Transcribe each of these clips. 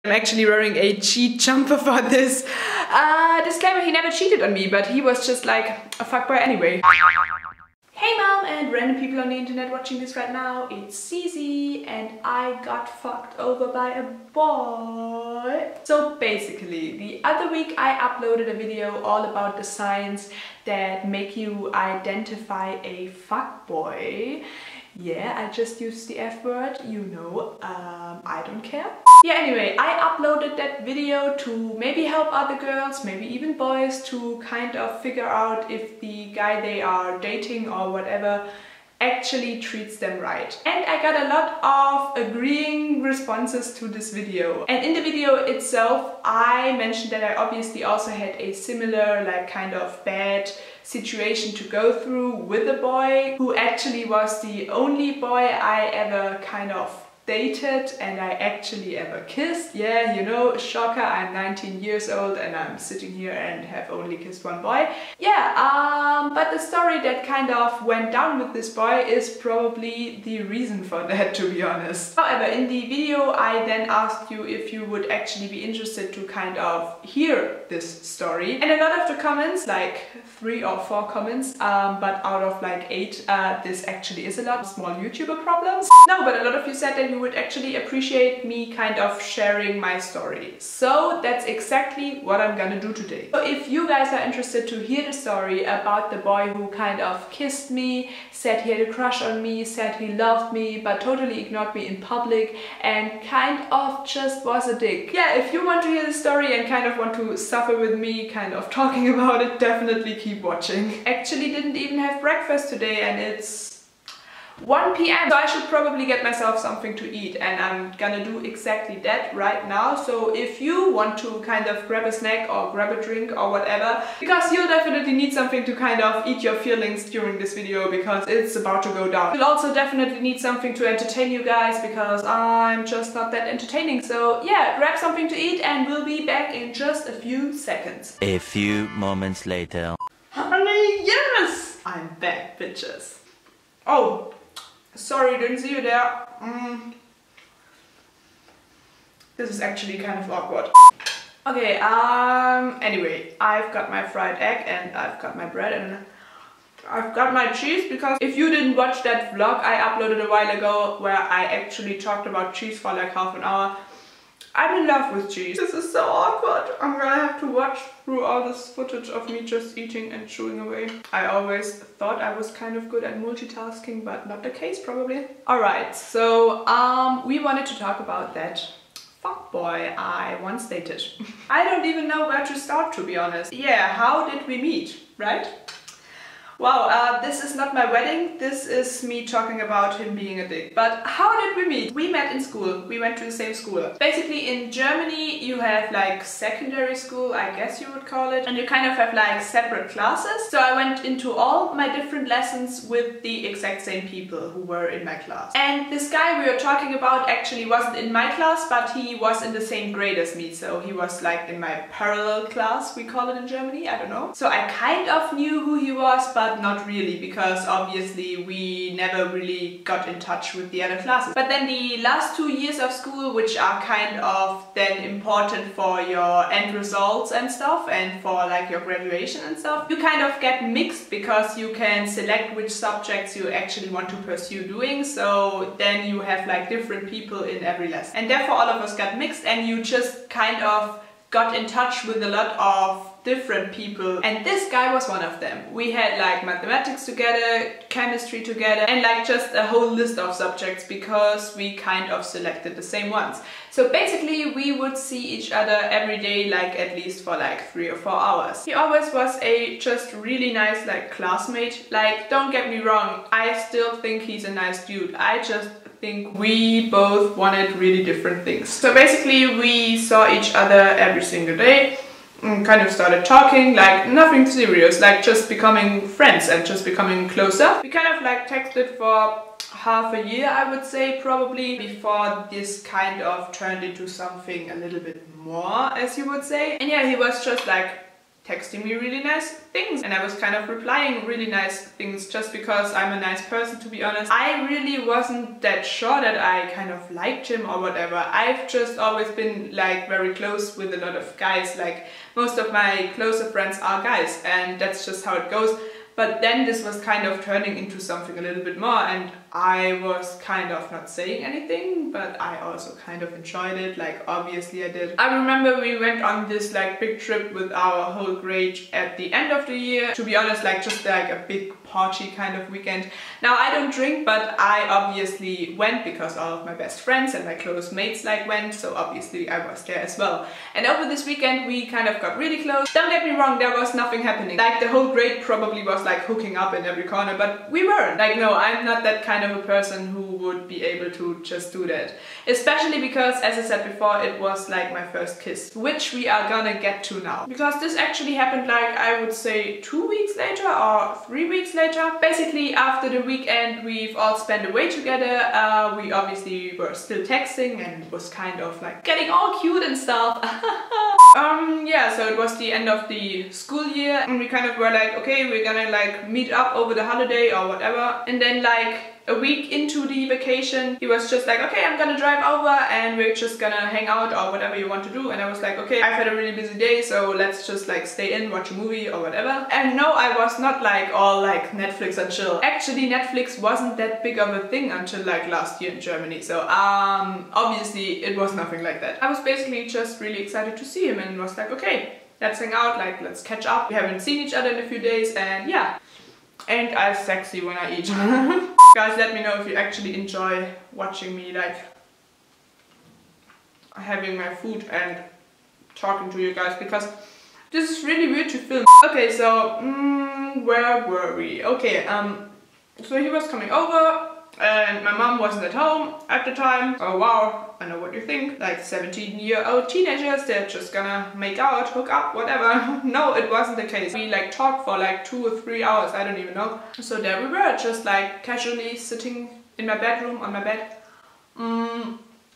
I'm actually wearing a cheat jumper for this. Disclaimer, he never cheated on me, but he was just like a fuckboy anyway. Hey mom and random people on the internet watching this right now, it's Cici and I got fucked over by a boy. So basically, the other week I uploaded a video all about the signs that make you identify a fuckboy. Yeah, I just used the F word, you know, I don't care. Yeah, anyway, I uploaded that video to maybe help other girls, maybe even boys, to kind of figure out if the guy they are dating or whatever actually treats them right. And I got a lot of agreeing responses to this video. And in the video itself, I mentioned that I obviously also had a similar, like, kind of bad situation to go through with a boy who actually was the only boy I ever kind of dated and I actually ever kissed. Yeah, you know, shocker, I'm 19 years old and I'm sitting here and have only kissed one boy. Yeah, but the story that kind of went down with this boy is probably the reason for that, to be honest. However, in the video I then asked you if you would actually be interested to kind of hear this story. And a lot of the comments, like 3 or 4 comments, but out of like 8, this actually is a lot of small YouTuber problems. No, but a lot of you said that you would actually appreciate me kind of sharing my story. So that's exactly what I'm gonna do today. So if you guys are interested to hear the story about the boy who kind of kissed me, said he had a crush on me, said he loved me, but totally ignored me in public and kind of just was a dick. Yeah, if you want to hear the story and kind of want to suffer with me kind of talking about it, definitely keep watching. Actually didn't even have breakfast today and it's 1 p.m. so I should probably get myself something to eat and I'm gonna do exactly that right now. So if you want to kind of grab a snack or grab a drink or whatever, because you'll definitely need something to kind of eat your feelings during this video because it's about to go down. You'll also definitely need something to entertain you guys because I'm just not that entertaining. So yeah, grab something to eat and we'll be back in just a few seconds. A few moments later. Honey, yes! I'm back, bitches. Oh! Sorry, didn't see you there. This is actually kind of awkward. Okay, anyway, I've got my fried egg and I've got my bread and I've got my cheese because if you didn't watch that vlog I uploaded a while ago where I actually talked about cheese for like half an hour, I'm in love with cheese. This is so awkward. I'm gonna have to watch through all this footage of me just eating and chewing away. I always thought I was kind of good at multitasking, but not the case probably. Alright, so we wanted to talk about that fuckboy I once dated. I don't even know where to start, to be honest. Yeah, how did we meet, right? Wow, this is not my wedding, this is me talking about him being a dick. But how did we meet? We met in school, we went to the same school. Basically in Germany you have like secondary school, I guess you would call it, and you kind of have like separate classes. So I went into all my different lessons with the exact same people who were in my class. And this guy we were talking about actually wasn't in my class, but he was in the same grade as me. So he was like in my parallel class, we call it in Germany, I don't know. So I kind of knew who he was, but not really, because obviously we never really got in touch with the other classes. But then the last 2 years of school, which are kind of then important for your end results and stuff and for like your graduation and stuff, you kind of get mixed because you can select which subjects you actually want to pursue doing. So then you have like different people in every lesson. And therefore all of us got mixed and you just kind of got in touch with a lot of different people, and this guy was one of them. We had like mathematics together, chemistry together, and like just a whole list of subjects because we kind of selected the same ones. So basically we would see each other every day, like at least for like 3 or 4 hours. He always was a just really nice like classmate. Like, don't get me wrong, I still think he's a nice dude. I just think we both wanted really different things. So basically we saw each other every single day and kind of started talking, like nothing serious, like just becoming friends and just becoming closer. We kind of like texted for half a year, I would say, probably, before this kind of turned into something a little bit more, as you would say. And yeah, he was just like texting me really nice things, and I was kind of replying really nice things just because I'm a nice person, to be honest. I really wasn't that sure that I kind of liked him or whatever. I've just always been like very close with a lot of guys, like most of my closer friends are guys, and that's just how it goes. But then this was kind of turning into something a little bit more, and I was kind of not saying anything, but I also kind of enjoyed it, like obviously I did. I remember we went on this like big trip with our whole grade at the end of the year. To be honest, like just like a big party kind of weekend. Now I don't drink, but I obviously went because all of my best friends and my close mates like went, so obviously I was there as well. And over this weekend we kind of got really close. Don't get me wrong, there was nothing happening. Like the whole grade probably was like hooking up in every corner, but we weren't. Like no, I'm not that kind of a person who would be able to just do that. Especially because, as I said before, it was like my first kiss, which we are gonna get to now. Because this actually happened like, I would say 2 weeks later or 3 weeks later. Basically after the weekend we've all spent away together, we obviously were still texting and it was kind of like getting all cute and stuff. Yeah, so it was the end of the school year and we kind of were like, okay, we're gonna like meet up over the holiday or whatever. And then like a week into the vacation, he was just like, okay, I'm gonna drive over and we're just gonna hang out or whatever you want to do. And I was like, okay, I've had a really busy day, so let's just like stay in, watch a movie or whatever. And no, I was not like all like Netflix and chill. Actually, Netflix wasn't that big of a thing until like last year in Germany. So obviously it was nothing like that. I was basically just really excited to see him and was like, okay, let's hang out, like let's catch up. We haven't seen each other in a few days and yeah. Ain't I sexy when I eat. Guys, let me know if you actually enjoy watching me like having my food and talking to you guys, because this is really weird to film. Okay, so where were we? Okay, so he was coming over and my mom wasn't at home at the time. Oh wow, I know what you think. Like 17-year-old teenagers, they're just gonna make out, hook up, whatever. No, it wasn't the case. We like talked for like 2 or 3 hours, I don't even know. So there we were, just like casually sitting in my bedroom on my bed,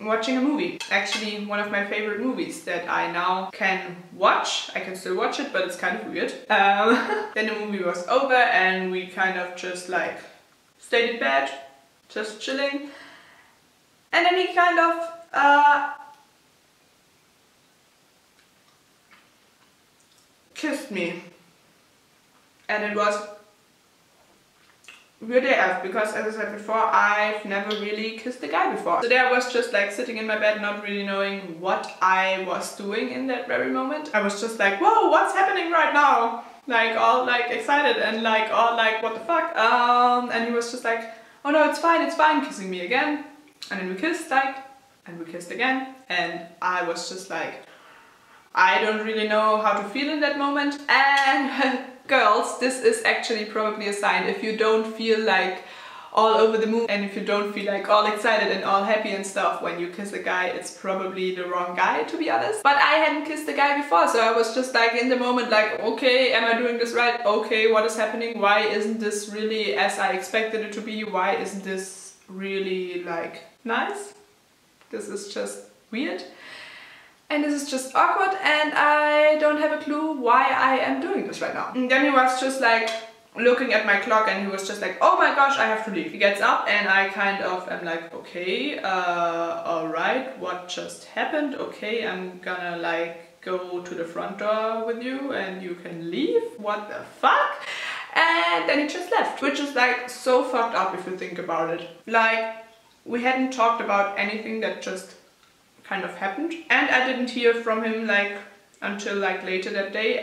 watching a movie. Actually, one of my favorite movies that I now can watch. I can still watch it, but it's kind of weird. Then the movie was over and we kind of just like stayed in bed, just chilling, and then he kind of kissed me, and it was weird AF because, as I said before, I've never really kissed a guy before. So there I was just like sitting in my bed, not really knowing what I was doing in that very moment. I was just like, whoa, what's happening right now? Like all like excited and like all like what the fuck. And he was just like, oh no, it's fine, kissing me again. And then we kissed like, and we kissed again. And I was just like, I don't really know how to feel in that moment. And girls, this is actually probably a sign. If you don't feel like all over the moon and if you don't feel like all excited and all happy and stuff when you kiss a guy, it's probably the wrong guy, to be honest. But I hadn't kissed a guy before, so I was just like in the moment like, okay, am I doing this right? Okay, what is happening? Why isn't this really as I expected it to be? Why isn't this really like nice? This is just weird. And this is just awkward and I don't have a clue why I am doing this right now. And then he was just like looking at my clock and he was just like, oh my gosh, I have to leave. He gets up and I kind of am like, okay, alright, what just happened? Okay, I'm gonna like go to the front door with you and you can leave? What the fuck? And then he just left, which is like so fucked up if you think about it. Like, we hadn't talked about anything that just kind of happened, and I didn't hear from him like until like later that day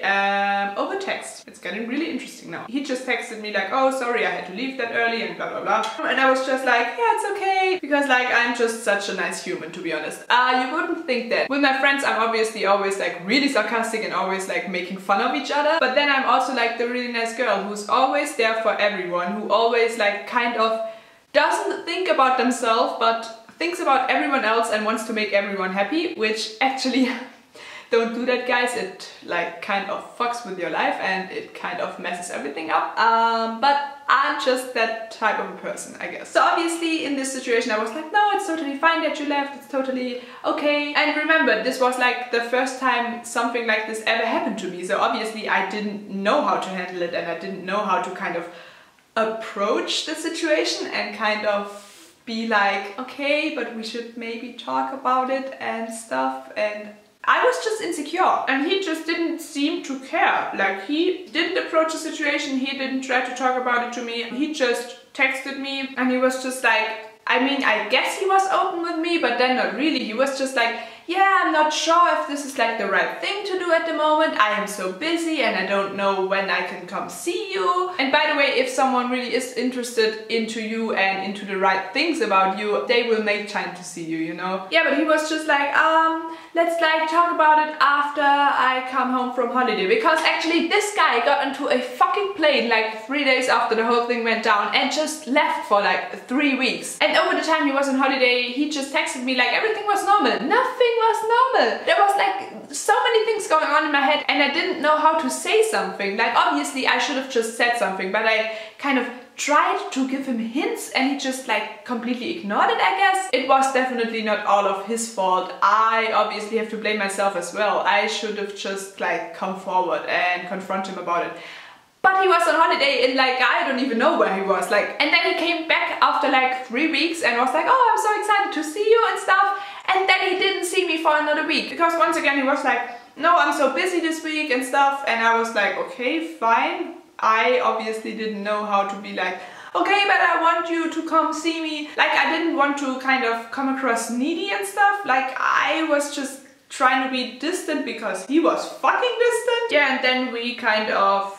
over text. It's getting really interesting now. He just texted me like, oh sorry, I had to leave that early and blah blah blah. And I was just like, yeah, it's okay, because like I'm just such a nice human, to be honest. You wouldn't think that. With my friends I'm obviously always like really sarcastic and always like making fun of each other, but then I'm also like the really nice girl who's always there for everyone, who always like kind of doesn't think about themselves but thinks about everyone else and wants to make everyone happy, which actually don't do that, guys. It like kind of fucks with your life and it kind of messes everything up. But I'm just that type of a person, I guess. So obviously in this situation I was like, no, it's totally fine that you left, it's totally okay. And remember, this was like the first time something like this ever happened to me, so obviously I didn't know how to handle it, and I didn't know how to kind of approach the situation and kind of be like, okay, but we should maybe talk about it and stuff. And I was just insecure, and he just didn't seem to care. Like, he didn't approach the situation, he didn't try to talk about it to me, he just texted me, and he was just like, I mean, I guess he was open with me, but then not really. He was just like, yeah, I'm not sure if this is like the right thing to do at the moment. I am so busy and I don't know when I can come see you. And by the way, if someone really is interested into you and into the right things about you, they will make time to see you, you know? Yeah, but he was just like, let's like talk about it after I come home from holiday. Because actually this guy got onto a fucking plane like 3 days after the whole thing went down and just left for like 3 weeks. And over the time he was on holiday, he just texted me like everything was normal. Nothing was normal. There was like so many things going on in my head, and I didn't know how to say something. Like, obviously I should have just said something, but I kind of tried to give him hints and he just like completely ignored it, I guess. It was definitely not all of his fault. I obviously have to blame myself as well. I should have just like come forward and confront him about it. But he was on holiday and like I don't even know where he was. Like, and then he came back after like 3 weeks and was like, oh, I'm so excited to see you and stuff. And then he didn't see me for another week, because once again he was like, no, I'm so busy this week and stuff. And I was like, okay, fine. I obviously didn't know how to be like, okay, but I want you to come see me. Like, I didn't want to kind of come across needy and stuff. Like, I was just trying to be distant because he was fucking distant. Yeah, and then we kind of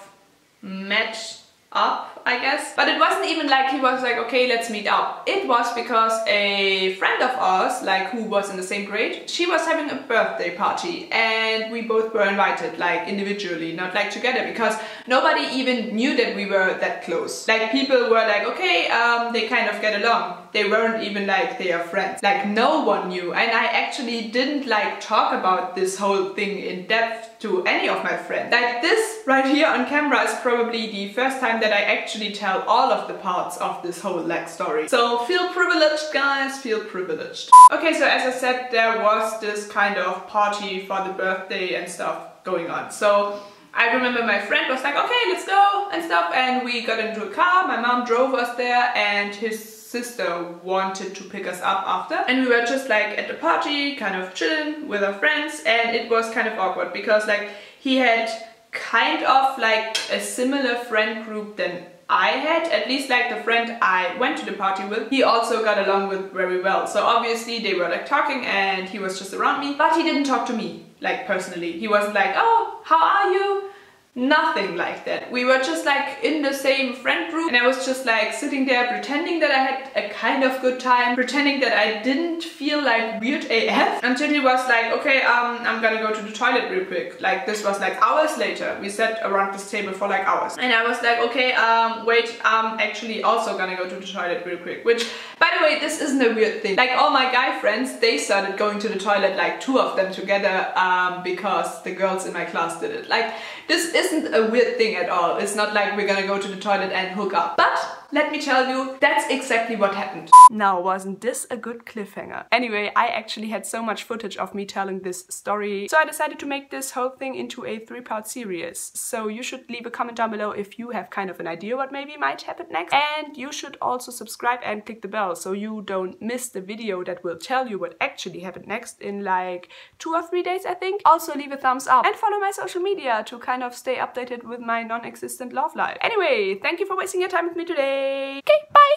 met up, I guess. But it wasn't even like he was like, okay, let's meet up. It was because a friend of ours, like who was in the same grade, she was having a birthday party and we both were invited, like individually, not like together, because nobody even knew that we were that close. Like, people were like, okay, they kind of get along. They weren't even like they are friends. Like, no one knew. And I actually didn't like talk about this whole thing in depth to any of my friends. Like, this right here on camera is probably the first time that I actually tell all of the parts of this whole like story. So feel privileged, guys, feel privileged. Okay, so as I said, there was this kind of party for the birthday and stuff going on. So I remember my friend was like, okay, let's go and stuff, and we got into a car, my mom drove us there, and his sister wanted to pick us up after, and we were just like at the party, kind of chilling with our friends, and it was kind of awkward because like he had kind of like a similar friend group than I had, at least like the friend I went to the party with, he also got along with very well. So obviously they were like talking and he was just around me, but he didn't talk to me like personally. He wasn't like, oh, how are you? Nothing like that. We were just like in the same friend group, and I was just like sitting there pretending that I had a kind of good time, pretending that I didn't feel like weird AF, until he was like, okay, I'm gonna go to the toilet real quick. Like, this was like hours later. We sat around this table for like hours, and I was like, okay, wait, I'm actually also gonna go to the toilet real quick. Which, by the way, this isn't a weird thing. Like, all my guy friends, they started going to the toilet, like 2 of them together, because the girls in my class did it. Like, this isn't a weird thing at all. It's not like we're gonna go to the toilet and hook up. But let me tell you, that's exactly what happened. Now, wasn't this a good cliffhanger? Anyway, I actually had so much footage of me telling this story, so I decided to make this whole thing into a 3-part series. So you should leave a comment down below if you have kind of an idea what maybe might happen next. And you should also subscribe and click the bell so you don't miss the video that will tell you what actually happened next in like 2 or 3 days, I think. Also leave a thumbs up and follow my social media to kind of stay updated with my non-existent love life. Anyway, thank you for wasting your time with me today. Okay, bye!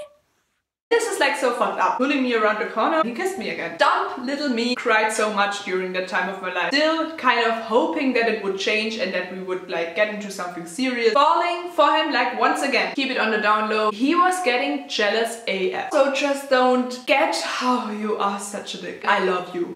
This is like so fucked up. Pulling me around the corner, he kissed me again. Dumb little me cried so much during that time of my life. Still kind of hoping that it would change and that we would like get into something serious. Falling for him like once again. Keep it on the down low. He was getting jealous AF. So just don't get how you are such a dick. I love you.